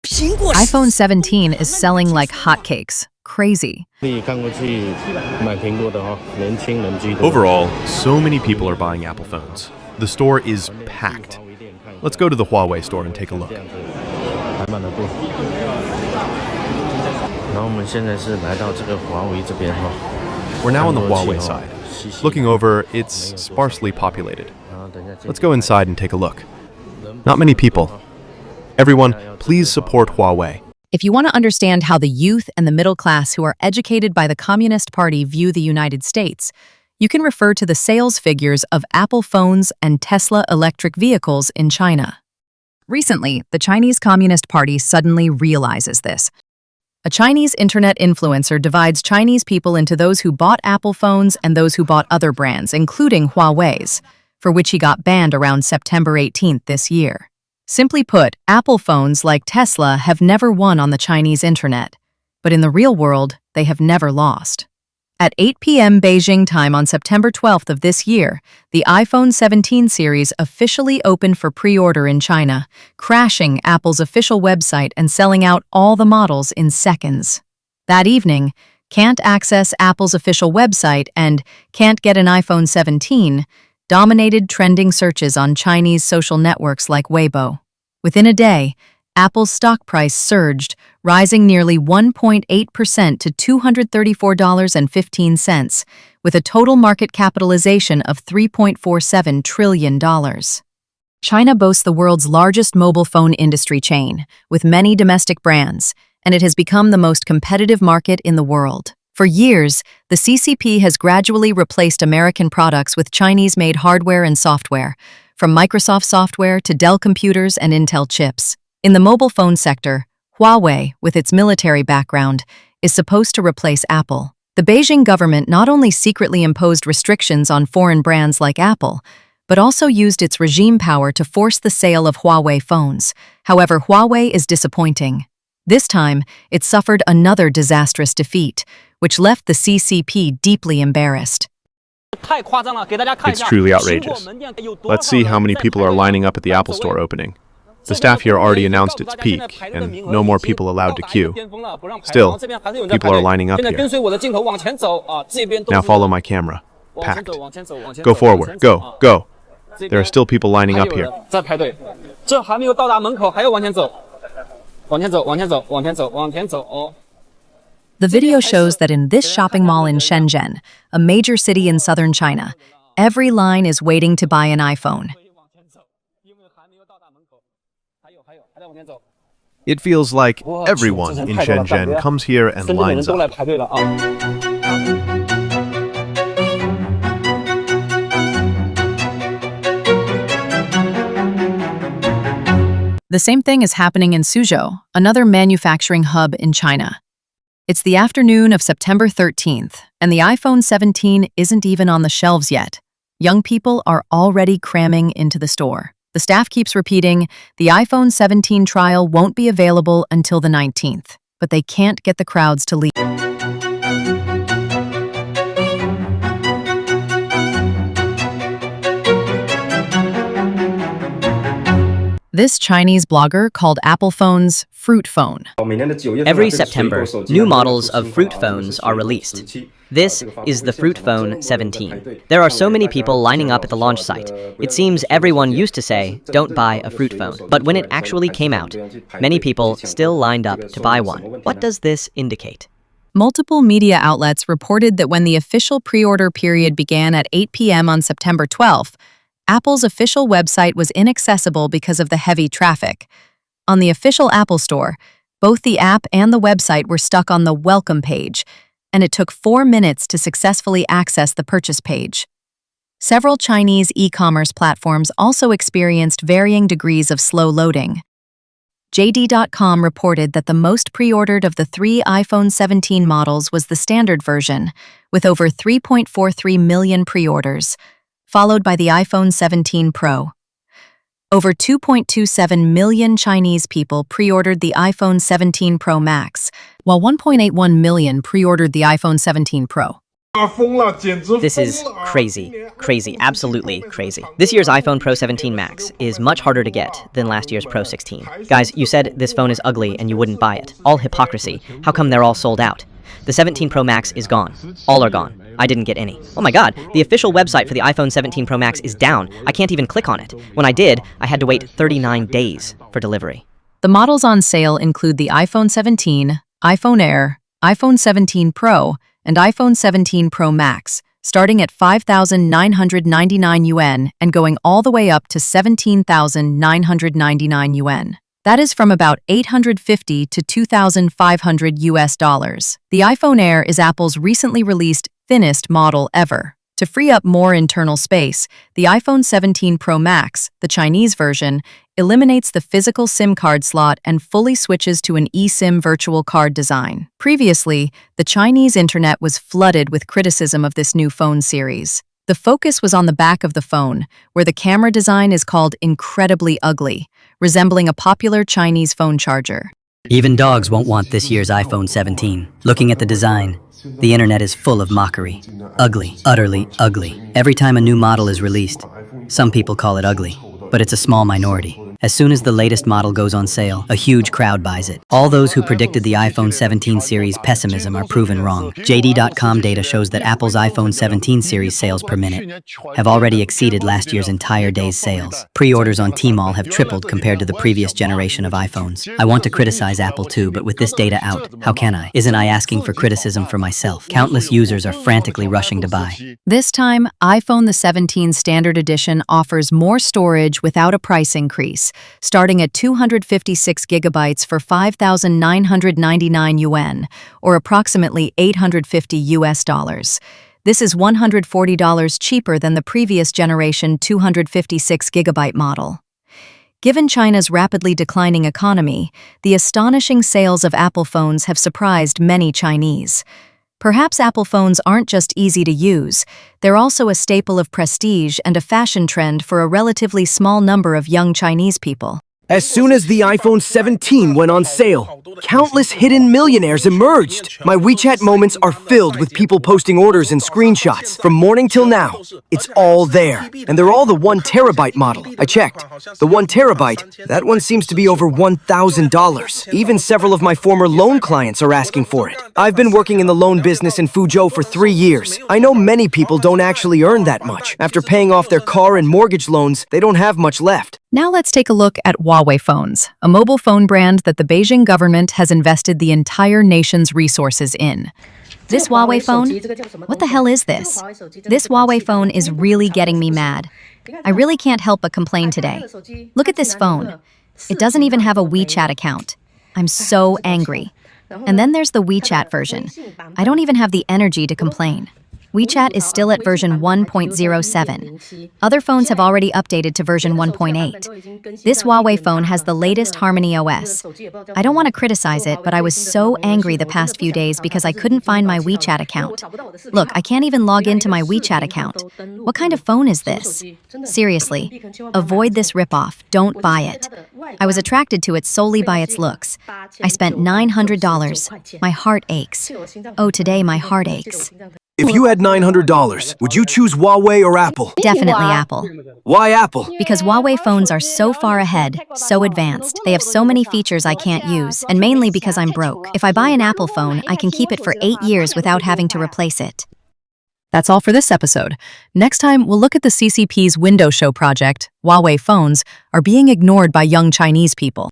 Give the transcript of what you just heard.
iPhone 17 is selling like hotcakes. Crazy. Overall, so many people are buying Apple phones. The store is packed. Let's go to the Huawei store and take a look. We're now on the Huawei side. Looking over, it's sparsely populated. Let's go inside and take a look. Not many people. Everyone, please support Huawei. If you want to understand how the youth and the middle class who are educated by the Communist Party view the United States, you can refer to the sales figures of Apple phones and Tesla electric vehicles in China. Recently, the Chinese Communist Party suddenly realizes this. A Chinese internet influencer divides Chinese people into those who bought Apple phones and those who bought other brands, including Huawei's, for which he got banned around September 18th this year. Simply put, Apple phones, like Tesla, have never won on the Chinese internet, but in the real world, they have never lost. At 8 p.m. Beijing time on September 12th of this year, the iPhone 17 series officially opened for pre-order in China, crashing Apple's official website and selling out all the models in seconds. That evening, "Can't access Apple's official website" and "Can't get an iPhone 17" dominated trending searches on Chinese social networks like Weibo. Within a day, Apple's stock price surged, rising nearly 1.8% to $234.15, with a total market capitalization of $3.47 trillion. China boasts the world's largest mobile phone industry chain, with many domestic brands, and it has become the most competitive market in the world. For years, the CCP has gradually replaced American products with Chinese-made hardware and software, from Microsoft software to Dell computers and Intel chips. In the mobile phone sector, Huawei, with its military background, is supposed to replace Apple. The Beijing government not only secretly imposed restrictions on foreign brands like Apple, but also used its regime power to force the sale of Huawei phones. However, Huawei is disappointing. This time, it suffered another disastrous defeat, which left the CCP deeply embarrassed. It's truly outrageous. Let's see how many people are lining up at the Apple store opening. The staff here already announced its peak, and no more people allowed to queue. Still, people are lining up here. Now follow my camera. Packed. Go forward. Go. Go. There are still people lining up here. The video shows that in this shopping mall in Shenzhen, a major city in southern China, every line is waiting to buy an iPhone. It feels like everyone in Shenzhen comes here and lines up. The same thing is happening in Suzhou, another manufacturing hub in China. It's the afternoon of September 13th, and the iPhone 17 isn't even on the shelves yet. Young people are already cramming into the store. The staff keeps repeating, the iPhone 17 trial won't be available until the 19th, but they can't get the crowds to leave. This Chinese blogger called Apple phones fruit phone. Every September, new models of fruit phones are released. This is the Fruit Phone 17. There are so many people lining up at the launch site. It seems everyone used to say, don't buy a fruit phone. But when it actually came out, many people still lined up to buy one. What does this indicate? Multiple media outlets reported that when the official pre-order period began at 8 p.m. on September 12th, Apple's official website was inaccessible because of the heavy traffic. On the official Apple Store, both the app and the website were stuck on the Welcome page, and it took 4 minutes to successfully access the purchase page. Several Chinese e-commerce platforms also experienced varying degrees of slow loading. JD.com reported that the most pre-ordered of the 3 iPhone 17 models was the standard version, with over 3.43 million pre-orders, followed by the iPhone 17 Pro. Over 2.27 million Chinese people pre-ordered the iPhone 17 Pro Max, while 1.81 million pre-ordered the iPhone 17 Pro. This is crazy, absolutely crazy. This year's iPhone Pro 17 Max is much harder to get than last year's Pro 16. Guys, you said this phone is ugly and you wouldn't buy it. All hypocrisy. How come they're all sold out? The 17 Pro Max is gone. All are gone. I didn't get any. Oh my god, the official website for the iPhone 17 Pro Max is down. I can't even click on it. When I did, I had to wait 39 days for delivery. The models on sale include the iPhone 17, iPhone Air, iPhone 17 Pro, and iPhone 17 Pro Max, starting at 5,999 yuan and going all the way up to 17,999 yuan. That is from about $850 to $2,500 US dollars. The iPhone Air is Apple's recently released thinnest model ever. To free up more internal space, the iPhone 17 Pro Max, the Chinese version, eliminates the physical SIM card slot and fully switches to an eSIM virtual card design. Previously, the Chinese internet was flooded with criticism of this new phone series. The focus was on the back of the phone, where the camera design is called incredibly ugly, resembling a popular Chinese phone charger. Even dogs won't want this year's iPhone 17. Looking at the design, the internet is full of mockery. Ugly, utterly ugly. Every time a new model is released, some people call it ugly, but it's a small minority. As soon as the latest model goes on sale, a huge crowd buys it. All those who predicted the iPhone 17 series pessimism are proven wrong. JD.com data shows that Apple's iPhone 17 series sales per minute have already exceeded last year's entire day's sales. Pre-orders on Tmall have tripled compared to the previous generation of iPhones. I want to criticize Apple too, but with this data out, how can I? Isn't I asking for criticism for myself? Countless users are frantically rushing to buy. This time, iPhone the 17 Standard Edition offers more storage without a price increase, starting at 256 gigabytes for 5,999 yuan, or approximately $850 US dollars. This is $140 cheaper than the previous generation 256 gigabyte model. Given China's rapidly declining economy, the astonishing sales of Apple phones have surprised many Chinese. Perhaps Apple phones aren't just easy to use, they're also a staple of prestige and a fashion trend for a relatively small number of young Chinese people. As soon as the iPhone 17 went on sale, countless hidden millionaires emerged. My WeChat moments are filled with people posting orders and screenshots. From morning till now, it's all there. And they're all the 1 terabyte model. I checked. The 1 terabyte, that one seems to be over $1,000. Even several of my former loan clients are asking for it. I've been working in the loan business in Fuzhou for 3 years. I know many people don't actually earn that much. After paying off their car and mortgage loans, they don't have much left. Now let's take a look at Huawei phones, a mobile phone brand that the Beijing government has invested the entire nation's resources in. This Huawei phone? What the hell is this? This Huawei phone is really getting me mad. I really can't help but complain today. Look at this phone. It doesn't even have a WeChat account. I'm so angry. And then there's the WeChat version. I don't even have the energy to complain. WeChat is still at version 1.07. Other phones have already updated to version 1.8. This Huawei phone has the latest Harmony OS. I don't want to criticize it, but I was so angry the past few days because I couldn't find my WeChat account. Look, I can't even log into my WeChat account. What kind of phone is this? Seriously, avoid this ripoff. Don't buy it. I was attracted to it solely by its looks. I spent $900. My heart aches. Oh, today my heart aches. If you had $900, would you choose Huawei or Apple? Definitely Apple. Why Apple? Because Huawei phones are so far ahead, so advanced. They have so many features I can't use, and mainly because I'm broke. If I buy an Apple phone, I can keep it for 8 years without having to replace it. That's all for this episode. Next time, we'll look at the CCP's window show project. Huawei phones are being ignored by young Chinese people.